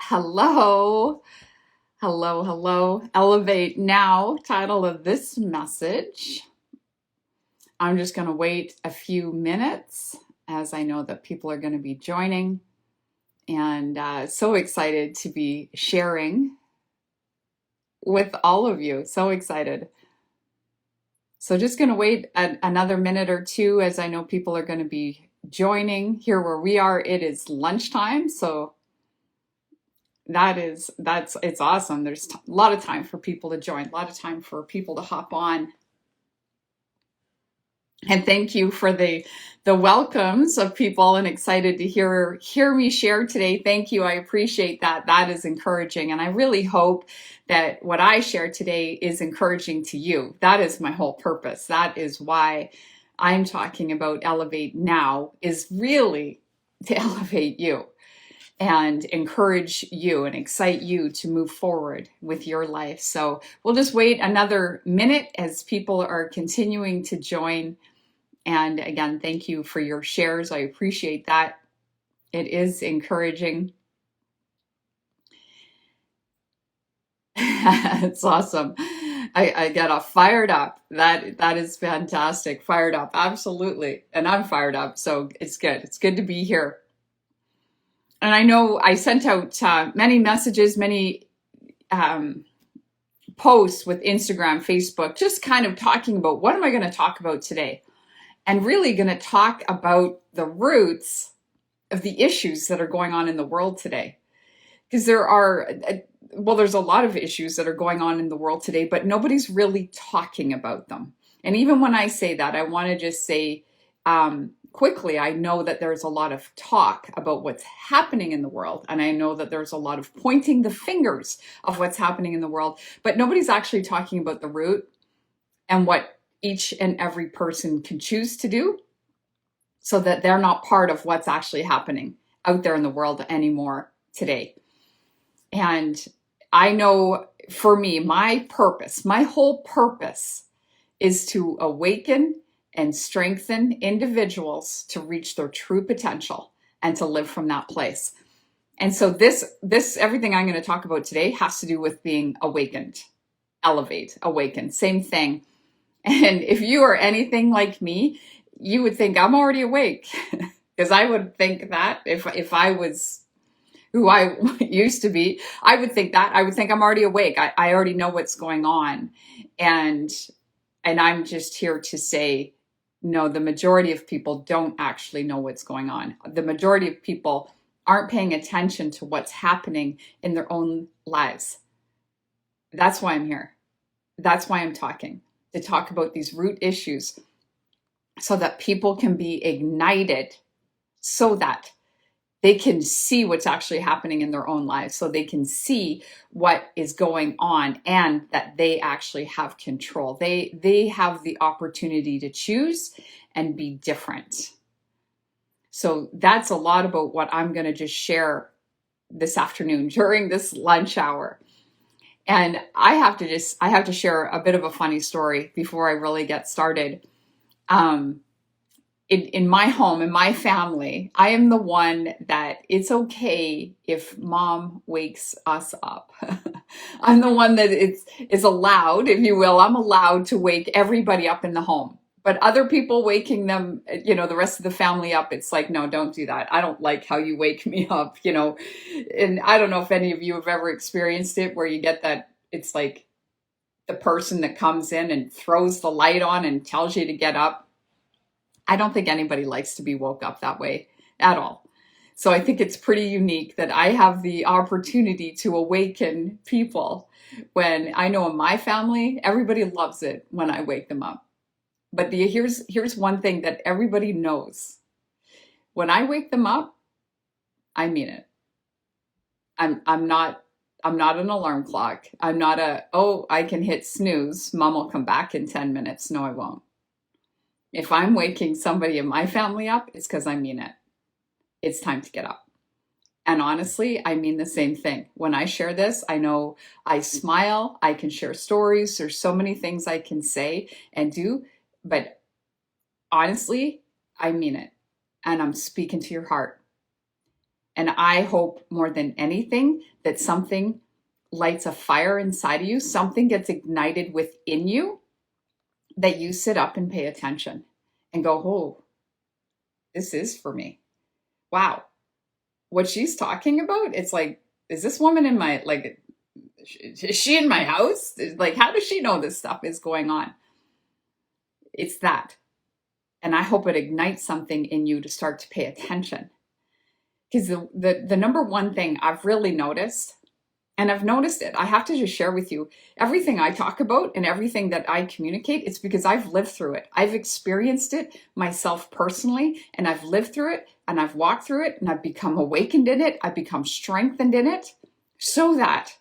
Hello, hello. Elevate now, title of this message. I'm just going to wait a few minutes as I know that people are going to be joining. And so excited to be sharing with all of you. So excited. So just going to wait another minute or two as I know people are going to be joining. Here where we are, it is lunchtime. So it's awesome. There's a lot of time for people to join, a lot of time for people to hop on. And thank you for the welcomes of people and excited to hear me share today. Thank you. I appreciate that. That is encouraging. And I really hope that what I share today is encouraging to you. That is my whole purpose. That is why I'm talking about Elevate Now, is really to elevate you and encourage you and excite you to move forward with your life. So we'll just wait another minute as people are continuing to join. And again, thank you for your shares. I appreciate that. It is encouraging. It's awesome. I get all fired up. That is fantastic. Fired up. Absolutely. And I'm fired up. So it's good. It's good to be here. And I know I sent out many messages, many posts with Instagram, Facebook, just kind of talking about what am I going to talk about today? And really going to talk about the roots of the issues that are going on in the world today. Because there's a lot of issues that are going on in the world today, but nobody's really talking about them. And even when I say that, I want to just say quickly, I know that there's a lot of talk about what's happening in the world. And I know that there's a lot of pointing the fingers of what's happening in the world, but nobody's actually talking about the root and what each and every person can choose to do so that they're not part of what's actually happening out there in the world anymore today. And I know for me, my whole purpose is to awaken and strengthen individuals to reach their true potential and to live from that place. And so this everything I'm going to talk about today has to do with being awakened. Elevate, awaken, same thing. And if you are anything like me, you would think I'm already awake, because I would think that if I was who I used to be, I would think I'm already awake. I already know what's going on. And I'm just here to say, no, the majority of people don't actually know what's going on. The majority of people aren't paying attention to what's happening in their own lives. That's why I'm here. That's why I'm talking, to talk about these root issues so that people can be ignited, so that they can see what's actually happening in their own lives, so they can see what is going on and that they actually have control. They have the opportunity to choose and be different. So that's a lot about what I'm going to just share this afternoon during this lunch hour. And I have to share a bit of a funny story before I really get started. In my home, in my family, I am the one that it's okay if mom wakes us up. I'm the one that is allowed, if you will, I'm allowed to wake everybody up in the home. But other people waking them, the rest of the family up, it's like, no, don't do that. I don't like how you wake me up, And I don't know if any of you have ever experienced it where you get that, it's like the person that comes in and throws the light on and tells you to get up. I don't think anybody likes to be woke up that way at all. So I think it's pretty unique that I have the opportunity to awaken people when I know in my family, everybody loves it when I wake them up. But here's one thing that everybody knows. When I wake them up, I mean it. I'm not an alarm clock. I'm not I can hit snooze. Mom will come back in 10 minutes. No, I won't. If I'm waking somebody in my family up, it's because I mean it. It's time to get up. And honestly, I mean the same thing. When I share this, I know I smile, I can share stories. There's so many things I can say and do, but honestly, I mean it. And I'm speaking to your heart. And I hope more than anything that something lights a fire inside of you, something gets ignited within you, that you sit up and pay attention and go, oh, this is for me. Wow. What she's talking about, it's like, is this woman in my, like, is she in my house? Like, how does she know this stuff is going on? It's that. And I hope it ignites something in you to start to pay attention. Because the number one thing I've really noticed, and I've noticed it, I have to just share with you, everything I talk about and everything that I communicate, it's because I've lived through it. I've experienced it myself personally, and I've lived through it, and I've walked through it, and I've become awakened in it. I've become strengthened in it, so that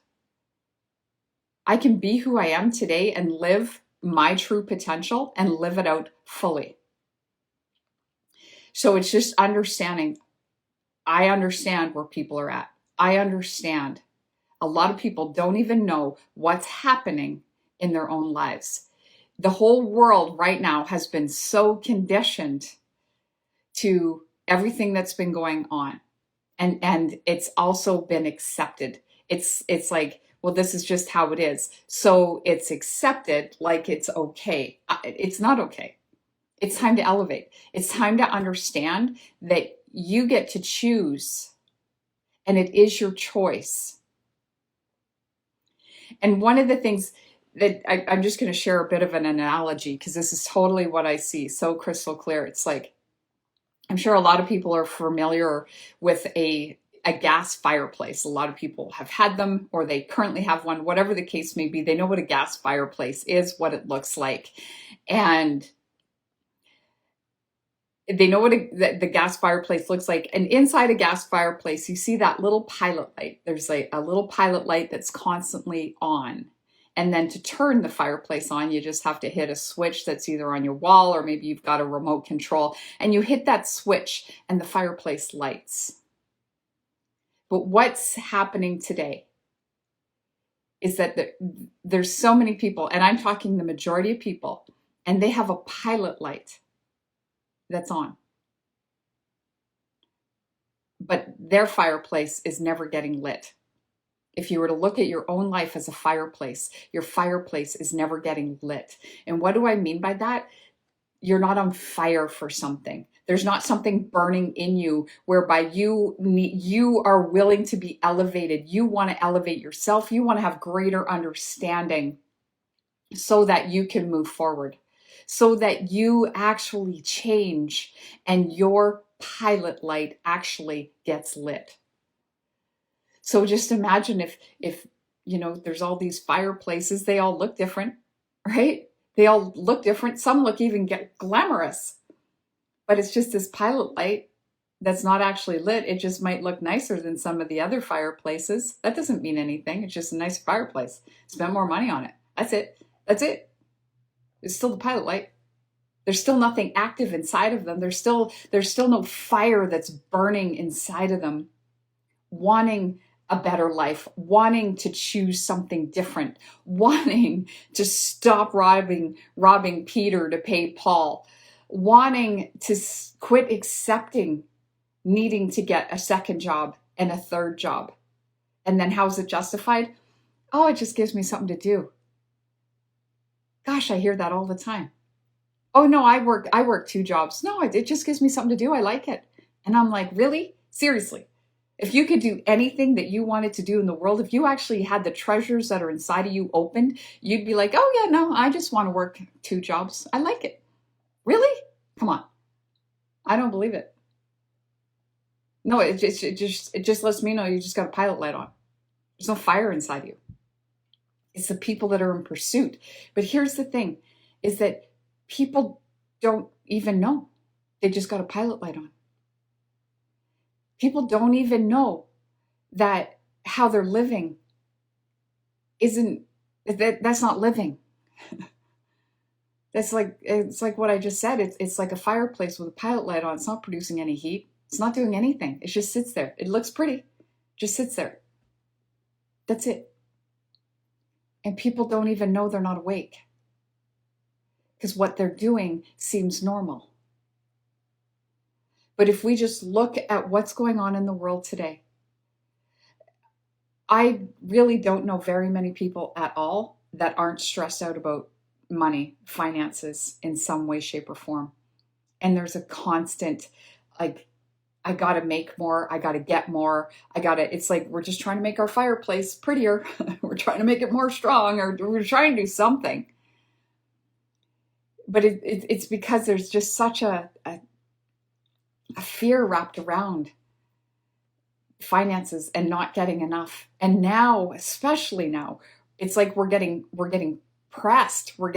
I can be who I am today and live my true potential and live it out fully. So it's just understanding. I understand where people are at. I understand. A lot of people don't even know what's happening in their own lives. The whole world right now has been so conditioned to everything that's been going on. And it's also been accepted. It's like, well, this is just how it is. So it's accepted like it's okay. It's not okay. It's time to elevate. It's time to understand that you get to choose, and it is your choice. And one of the things that I'm just going to share a bit of an analogy, because this is totally what I see so crystal clear. It's like, I'm sure a lot of people are familiar with a gas fireplace. A lot of people have had them, or they currently have one, whatever the case may be. They know what a gas fireplace is, what it looks like. And they know what the gas fireplace looks like. And inside a gas fireplace, you see that little pilot light. There's like a little pilot light that's constantly on. And then to turn the fireplace on, you just have to hit a switch that's either on your wall, or maybe you've got a remote control. And you hit that switch and the fireplace lights. But what's happening today is that there's so many people, and I'm talking the majority of people, and they have a pilot light that's on. But their fireplace is never getting lit. If you were to look at your own life as a fireplace, your fireplace is never getting lit. And what do I mean by that? You're not on fire for something. There's not something burning in you whereby you are willing to be elevated. You want to elevate yourself. You want to have greater understanding so that you can move forward, so that you actually change and your pilot light actually gets lit. So just imagine if there's all these fireplaces, they all look different, right? They all look different. Some look even glamorous, but it's just this pilot light that's not actually lit. It just might look nicer than some of the other fireplaces. That doesn't mean anything. It's just a nice fireplace. Spend more money on it. That's it. That's it. It's still the pilot light. There's still nothing active inside of them. There's still no fire that's burning inside of them, wanting a better life, wanting to choose something different, wanting to stop robbing Peter to pay Paul, wanting to quit accepting needing to get a second job and a third job. And then how's it justified? Oh, it just gives me something to do. Gosh, I hear that all the time. Oh no, I work 2 jobs. No, it just gives me something to do. I like it. And I'm like, really? Seriously? If you could do anything that you wanted to do in the world, if you actually had the treasures that are inside of you opened, you'd be like, oh yeah, no, I just want to work 2 jobs. I like it. Really? Come on. I don't believe it. No, it just lets me know you just got a pilot light on. There's no fire inside you. It's the people that are in pursuit. But here's the thing, is that people don't even know. They just got a pilot light on. People don't even know that how they're living that's not living. It's like what I just said. It's like a fireplace with a pilot light on. It's not producing any heat. It's not doing anything. It just sits there. It looks pretty. Just sits there. That's it. And people don't even know they're not awake, because what they're doing seems normal. But if we just look at what's going on in the world today, I really don't know very many people at all that aren't stressed out about money, finances in some way, shape, or form. And there's a constant, like, I got to make more. I got to get more. It's like we're just trying to make our fireplace prettier. We're trying to make it more strong, or we're trying to do something. But it's because there's just such a fear wrapped around finances and not getting enough. And now, especially now, it's like we're getting pressed. We're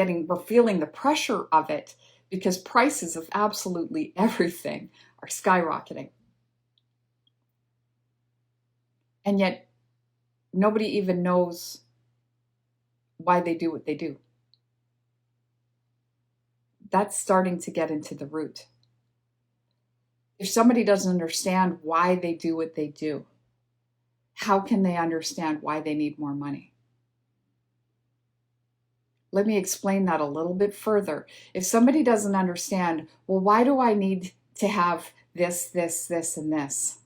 feeling the pressure of it because prices of absolutely everything are skyrocketing. And yet nobody even knows why they do what they do. That's starting to get into the root. If somebody doesn't understand why they do what they do, how can they understand why they need more money? Let me explain that a little bit further. If somebody doesn't understand, well, why do I need to have this, this, this, and this?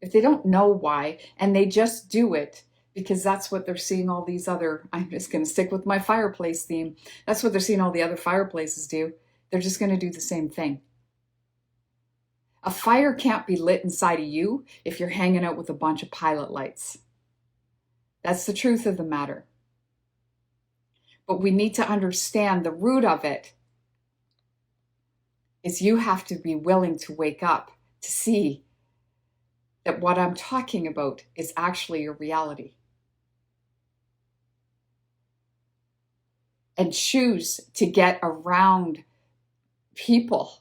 If they don't know why, and they just do it because that's what they're seeing all these other, I'm just going to stick with my fireplace theme. That's what they're seeing all the other fireplaces do. They're just going to do the same thing. A fire can't be lit inside of you if you're hanging out with a bunch of pilot lights. That's the truth of the matter. But we need to understand the root of it is you have to be willing to wake up to see that what I'm talking about is actually a reality. And choose to get around people.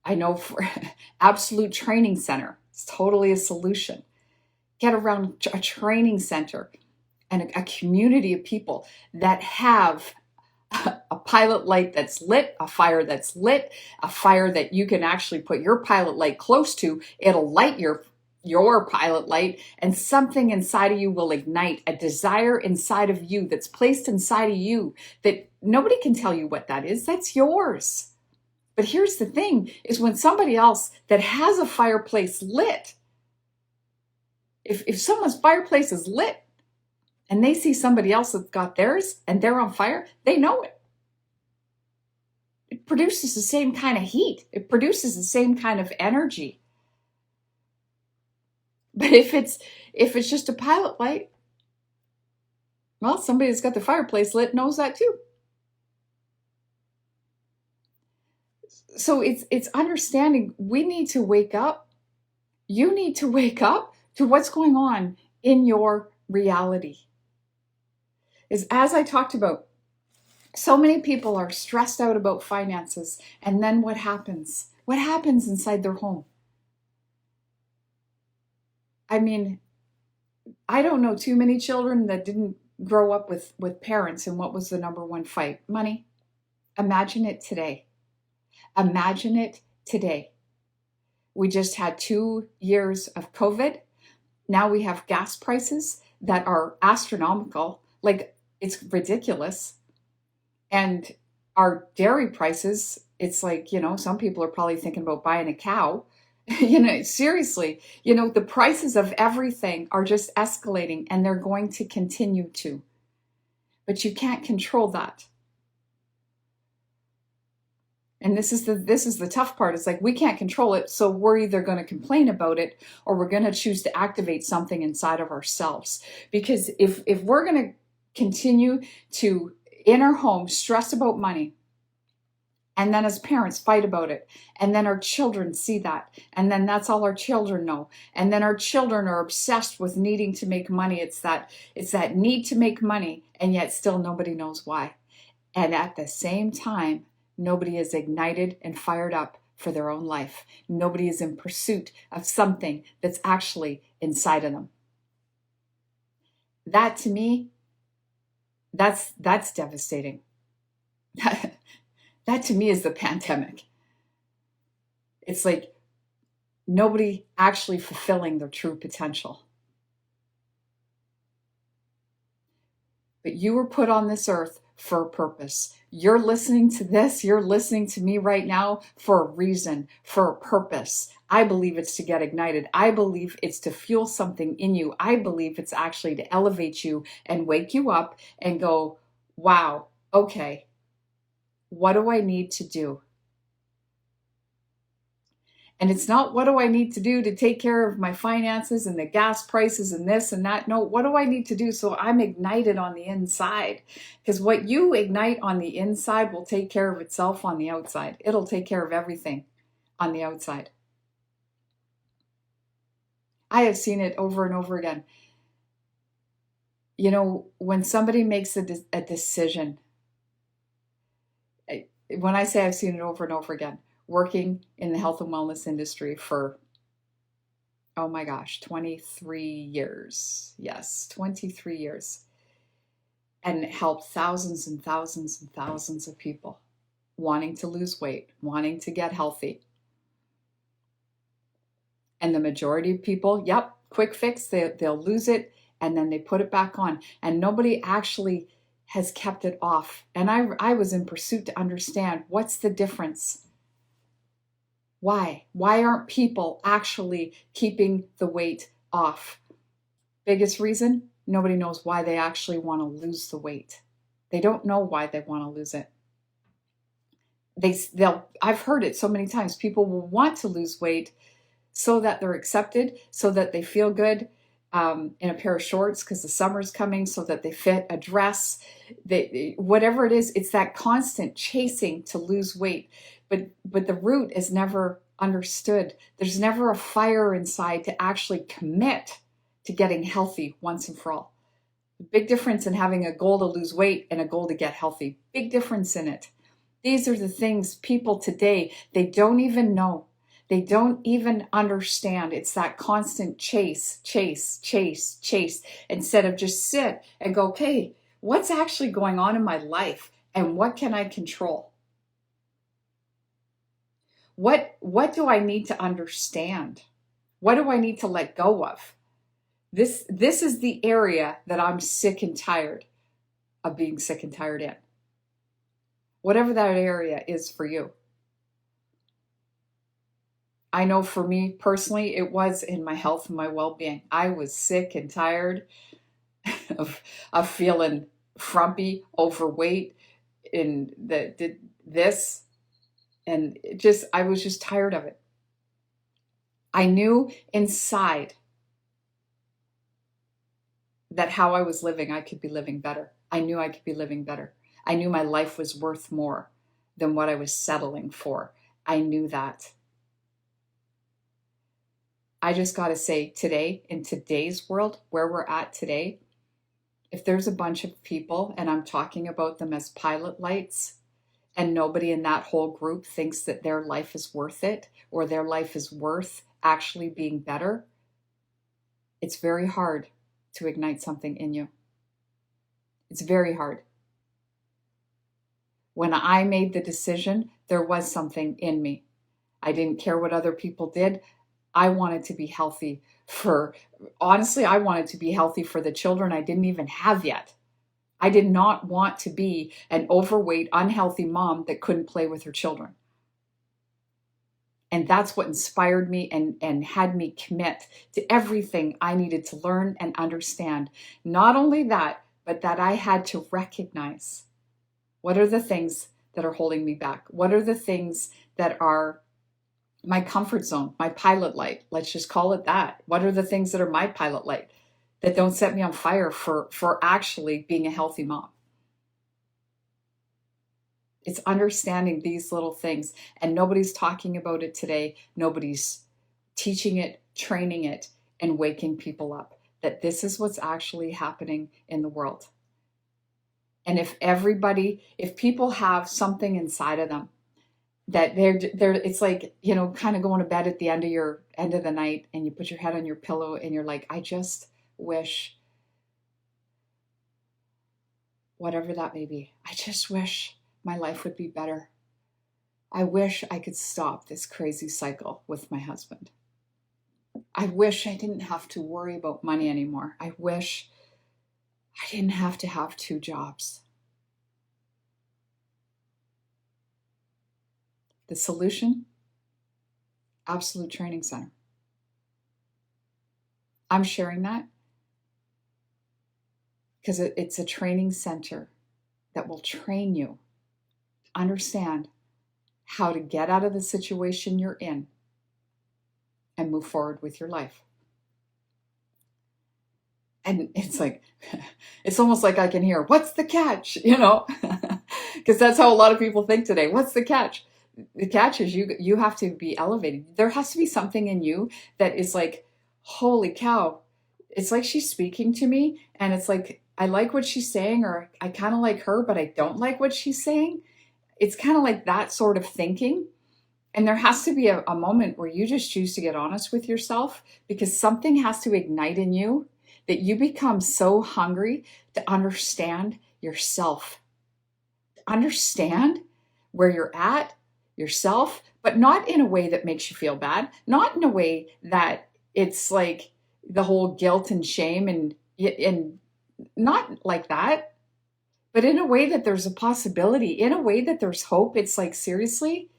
I know for Absolute Training Center, it's totally a solution. Get around a training center and a community of people that have a pilot light that's lit, a fire that's lit, a fire that you can actually put your pilot light close to. It'll light your pilot light, and something inside of you will ignite, a desire inside of you that's placed inside of you that nobody can tell you what that is. That's yours. But here's the thing, is when somebody else that has a fireplace lit, if someone's fireplace is lit and they see somebody else that's got theirs and they're on fire, they know it. It produces the same kind of heat. It produces the same kind of energy. But if it's just a pilot light, well, somebody that's got the fireplace lit knows that too. So it's understanding we need to wake up. You need to wake up to what's going on in your reality. Is as I talked about, so many people are stressed out about finances, and then what happens? What happens inside their home? I mean, I don't know too many children that didn't grow up with parents, and what was the number one fight? Money. Imagine it today. Imagine it today. We just had 2 years of COVID. Now we have gas prices that are astronomical. Like, it's ridiculous. And our dairy prices, it's like, some people are probably thinking about buying a cow. Seriously, the prices of everything are just escalating, and they're going to continue to. But you can't control that. And this is the tough part. It's like we can't control it, so we're either going to complain about it or we're going to choose to activate something inside of ourselves. Because if we're going to continue to, in our home, stress about money, and then as parents fight about it, and then our children see that, and then that's all our children know, and then our children are obsessed with needing to make money. It's that need to make money, and yet still nobody knows why. And at the same time, nobody is ignited and fired up for their own life. Nobody is in pursuit of something that's actually inside of them. That, to me, that's devastating. That to me is the pandemic. It's like nobody actually fulfilling their true potential. But you were put on this earth for a purpose. You're listening to this, you're listening to me right now for a reason, for a purpose. I believe it's to get ignited. I believe it's to fuel something in you. I believe it's actually to elevate you and wake you up and go, wow, okay, what do I need to do? And it's not what do I need to do to take care of my finances and the gas prices and this and that. No, what do I need to do so I'm ignited on the inside? Because what you ignite on the inside will take care of itself on the outside. It'll take care of everything on the outside. I have seen it over and over again. You know, when somebody makes a decision, when I say I've seen it over and over again, working in the health and wellness industry for, oh my gosh, 23 years. Yes, 23 years. And helped thousands and thousands and thousands of people wanting to lose weight, wanting to get healthy. And the majority of people, yep, quick fix, they'll lose it and then they put it back on. And nobody actually has kept it off. And I was in pursuit to understand what's the difference. Why? Why aren't people actually keeping the weight off? Biggest reason, nobody knows why they actually want to lose the weight. They don't know why they want to lose it. I've heard it so many times. People will want to lose weight so that they're accepted, so that they feel good in a pair of shorts because the summer's coming, so that they fit a dress. Whatever it is, it's that constant chasing to lose weight. But the root is never understood. There's never a fire inside to actually commit to getting healthy once and for all. Big difference in having a goal to lose weight and a goal to get healthy. Big difference in it. These are the things people today, they don't even know. They don't even understand. It's that constant chase, chase, chase, chase, instead of just sit and go, okay, what's actually going on in my life and what can I control? What do I need to understand? What do I need to let go of? This is the area that I'm sick and tired of being sick and tired in. Whatever that area is for you. I know for me personally, it was in my health and my well-being. I was sick and tired of feeling frumpy, overweight, in this, and I was just tired of it. I knew inside that how I was living, I could be living better. I knew I could be living better. I knew my life was worth more than what I was settling for. I knew that. I just got to say today, in today's world, where we're at today, if there's a bunch of people, and I'm talking about them as pilot lights, and nobody in that whole group thinks that their life is worth it, or their life is worth actually being better, it's very hard to ignite something in you. It's very hard. When I made the decision, there was something in me. I didn't care what other people did. I wanted to be healthy I wanted to be healthy for the children I didn't even have yet. I did not want to be an overweight, unhealthy mom that couldn't play with her children. And that's what inspired me and had me commit to everything I needed to learn and understand. Not only that, but that I had to recognize what are the things that are holding me back? What are the things that are my comfort zone, my pilot light? Let's just call it that. What are the things that are my pilot light that don't set me on fire for actually being a healthy mom? It's understanding these little things, and nobody's talking about it today. Nobody's teaching it, training it, and waking people up that this is what's actually happening in the world. And if people have something inside of them that it's like, kind of going to bed at the end of the night, and you put your head on your pillow and you're like, I just wish, whatever that may be, I just wish my life would be better. I wish I could stop this crazy cycle with my husband. I wish I didn't have to worry about money anymore. I wish I didn't have to have 2 jobs. The solution, Absolute Training Center. I'm sharing that because it's a training center that will train you to understand how to get out of the situation you're in and move forward with your life. And it's like, it's almost like I can hear, what's the catch? Because that's how a lot of people think today. What's the catch? The catch is you have to be elevated. There has to be something in you that is like, holy cow. It's like she's speaking to me, and it's like, I like what she's saying, or I kind of like her, but I don't like what she's saying. It's kind of like that sort of thinking. And there has to be a moment where you just choose to get honest with yourself, because something has to ignite in you that you become so hungry to understand yourself, to understand where you're at, yourself, but not in a way that makes you feel bad, not in a way that it's like the whole guilt and shame and not like that, but in a way that there's a possibility, in a way that there's hope. It's like, seriously,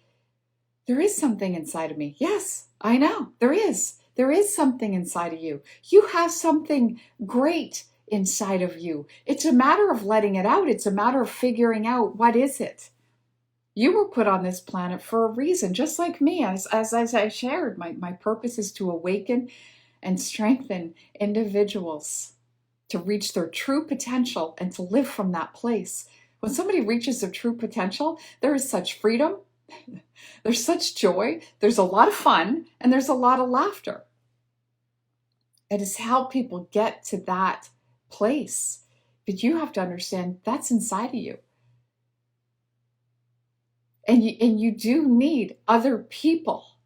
there is something inside of me. Yes, I know. There is. There is something inside of you. You have something great inside of you. It's a matter of letting it out. It's a matter of figuring out, what is it? You were put on this planet for a reason, just like me. As I shared, my purpose is to awaken and strengthen individuals to reach their true potential and to live from that place. When somebody reaches their true potential, there is such freedom. There's such joy, there's a lot of fun, and there's a lot of laughter. It is how people get to that place. But you have to understand that's inside of you. And you do need other people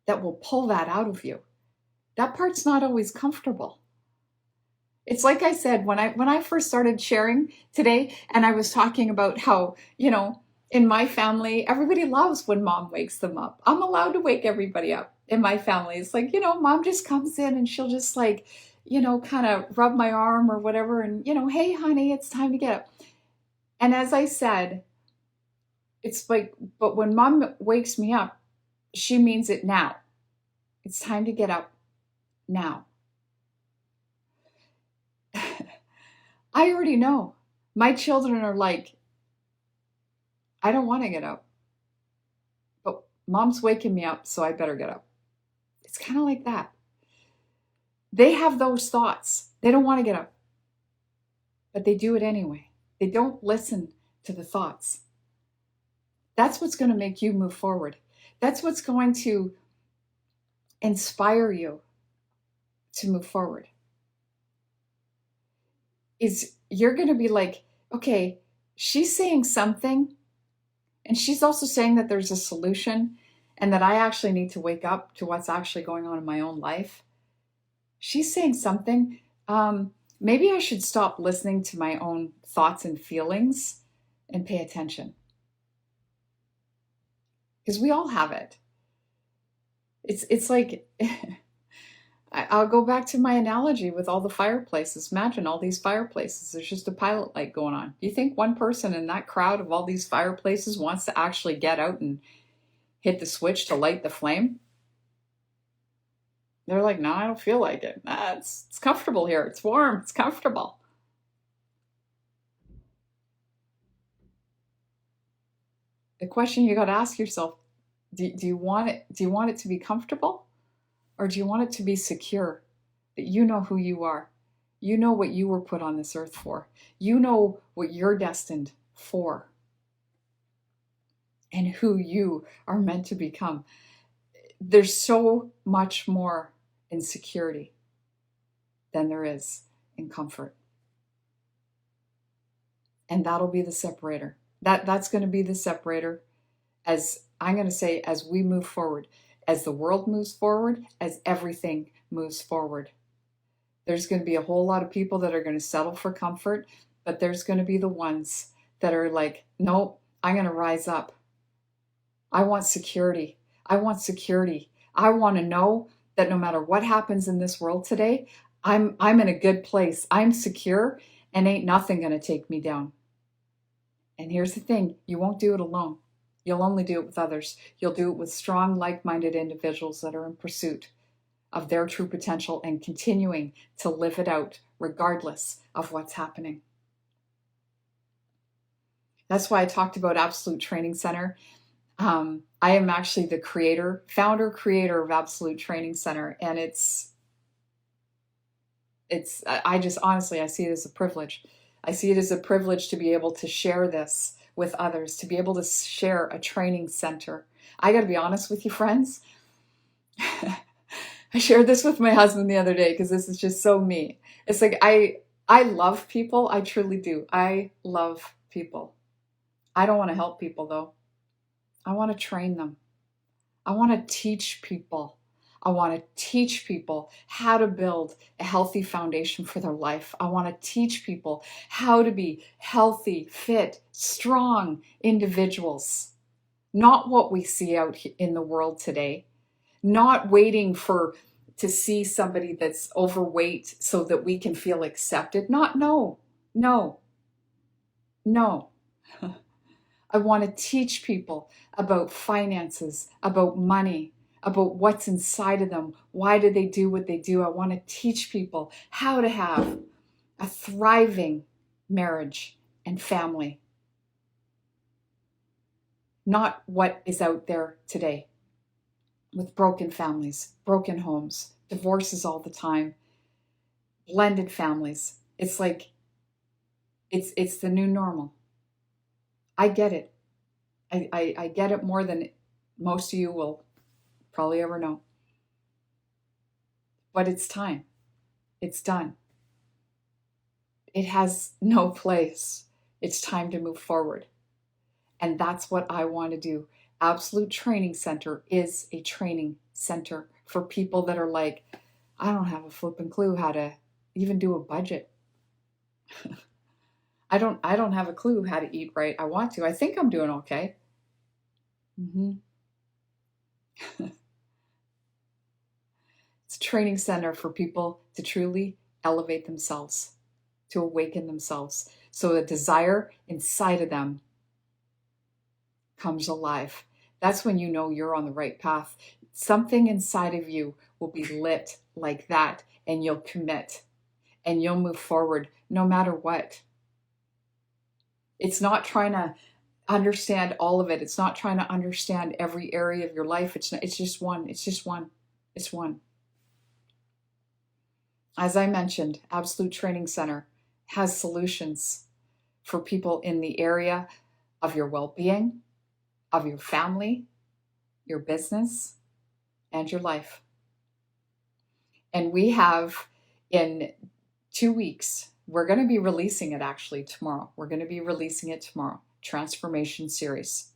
that will pull that out of you. That part's not always comfortable. It's like I said, when I first started sharing today, and I was talking about how, in my family, everybody loves when mom wakes them up. I'm allowed to wake everybody up in my family. It's like, mom just comes in and she'll just like, kind of rub my arm or whatever. And, hey, honey, it's time to get up. And as I said, it's like, but when mom wakes me up, she means it now. It's time to get up now. I already know. My children are like, I don't want to get up, but mom's waking me up, so I better get up. It's kind of like that. They have those thoughts. They don't want to get up, but they do it anyway. They don't listen to the thoughts. That's what's going to make you move forward. That's what's going to inspire you to move forward. Is you're going to be like, okay, she's saying something, and she's also saying that there's a solution and that I actually need to wake up to what's actually going on in my own life. She's saying something. Maybe I should stop listening to my own thoughts and feelings and pay attention. Because we all have it. It's like, I'll go back to my analogy with all the fireplaces. Imagine all these fireplaces. There's just a pilot light going on. Do you think one person in that crowd of all these fireplaces wants to actually get out and hit the switch to light the flame? They're like, no, I don't feel like it. It's comfortable here. It's warm. It's comfortable. The question you got to ask yourself, do you want it? Do you want it to be comfortable, or do you want it to be secure? That you know who you are. You know what you were put on this earth for. You know what you're destined for, and who you are meant to become. There's so much more in security than there is in comfort. And that'll be the separator. That's going to be the separator, as I'm going to say, as we move forward, as the world moves forward, as everything moves forward. There's going to be a whole lot of people that are going to settle for comfort, but there's going to be the ones that are like, no, I'm going to rise up. I want security. I want security. I want to know that no matter what happens in this world today, I'm in a good place. I'm secure, and ain't nothing going to take me down. And here's the thing, you won't do it alone. You'll only do it with others. You'll do it with strong, like-minded individuals that are in pursuit of their true potential and continuing to live it out regardless of what's happening. That's why I talked about Absolute Training Center. I am actually the founder, creator of Absolute Training Center, and I just honestly, I see it as a privilege. I see it as a privilege to be able to share this with others, to be able to share a training center. I got to be honest with you, friends. I shared this with my husband the other day because this is just so me. It's like I love people. I truly do. I love people. I don't want to help people though. I want to train them. I want to teach people. I want to teach people how to build a healthy foundation for their life. I want to teach people how to be healthy, fit, strong individuals. Not what we see out in the world today. Not waiting to see somebody that's overweight so that we can feel accepted. No. I want to teach people about finances, about money, about what's inside of them. Why do they do what they do? I want to teach people how to have a thriving marriage and family. Not what is out there today with broken families, broken homes, divorces all the time, blended families. It's like, it's the new normal. I get it. I get it more than most of you will probably ever know. But it's time. It's done. It has no place. It's time to move forward. And that's what I want to do. Absolute Training Center is a training center for people that are like, I don't have a flipping clue how to even do a budget. I don't have a clue how to eat right. I want to. I think I'm doing okay. It's a training center for people to truly elevate themselves, to awaken themselves, so the desire inside of them comes alive. That's when you know you're on the right path. Something inside of you will be lit like that, and you'll commit, and you'll move forward no matter what. It's not trying to understand all of it. It's not trying to understand every area of your life. It's just one. It's one. As I mentioned, Absolute Training Center has solutions for people in the area of your well-being, of your family, your business, and your life. And we have, in 2 weeks, we're going to be releasing it actually tomorrow. We're going to be releasing it tomorrow. Transformation series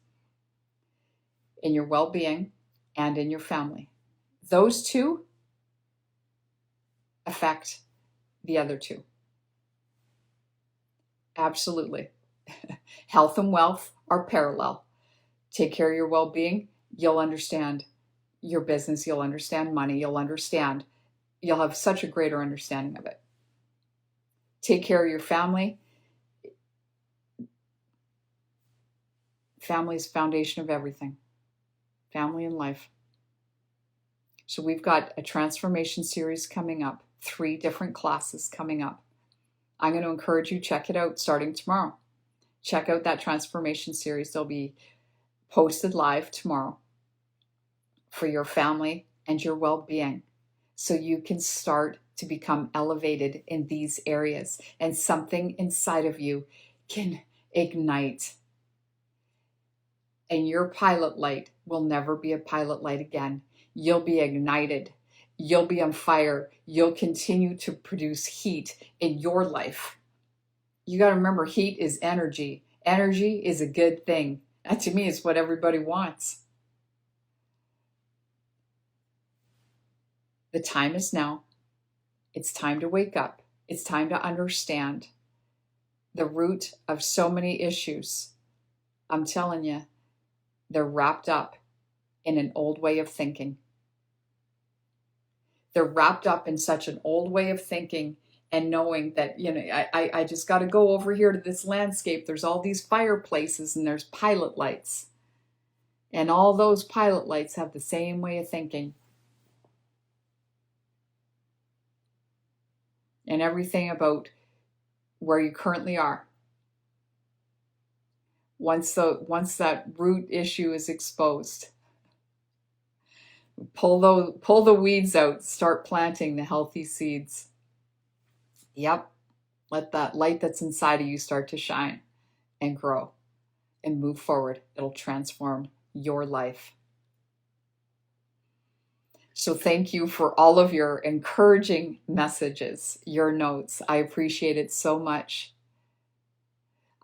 in your well-being and in your family. Those two affect the other two. Absolutely. Health and wealth are parallel. Take care of your well-being, you'll understand your business, you'll understand money, you'll have such a greater understanding of it. Take care of your family. Family is the foundation of everything. Family and life. So we've got a transformation series coming up, 3 different classes coming up. I'm going to encourage you, check it out starting tomorrow. Check out that transformation series. They'll be posted live tomorrow for your family and your well-being, so you can start to become elevated in these areas, and something inside of you can ignite. And your pilot light will never be a pilot light again. You'll be ignited. You'll be on fire. You'll continue to produce heat in your life. You got to remember, heat is energy. Energy is a good thing. That to me is what everybody wants. The time is now. It's time to wake up. It's time to understand the root of so many issues. I'm telling you, they're wrapped up in an old way of thinking. They're wrapped up in such an old way of thinking, and knowing that, I just got to go over here to this landscape. There's all these fireplaces and there's pilot lights. And all those pilot lights have the same way of thinking. And everything about where you currently are. Once that root issue is exposed, pull the weeds out, start planting the healthy seeds. Yep. Let that light that's inside of you start to shine and grow and move forward. It'll transform your life. So thank you for all of your encouraging messages, your notes. I appreciate it so much.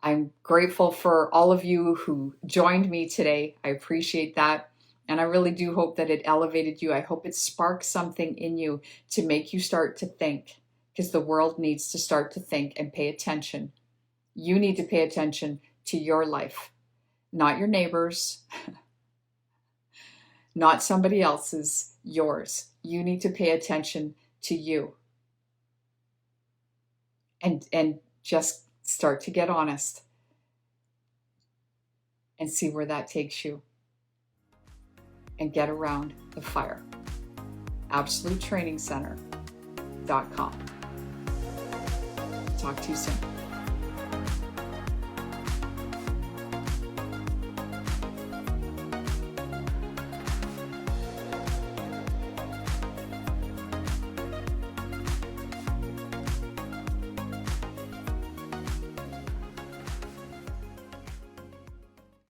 I'm grateful for all of you who joined me today. I appreciate that. And I really do hope that it elevated you. I hope it sparked something in you to make you start to think, because the world needs to start to think and pay attention. You need to pay attention to your life, not your neighbor's, not somebody else's, yours. You need to pay attention to you. And just start to get honest and see where that takes you. And get around the fire. AbsoluteTrainingCenter.com. Talk to you soon.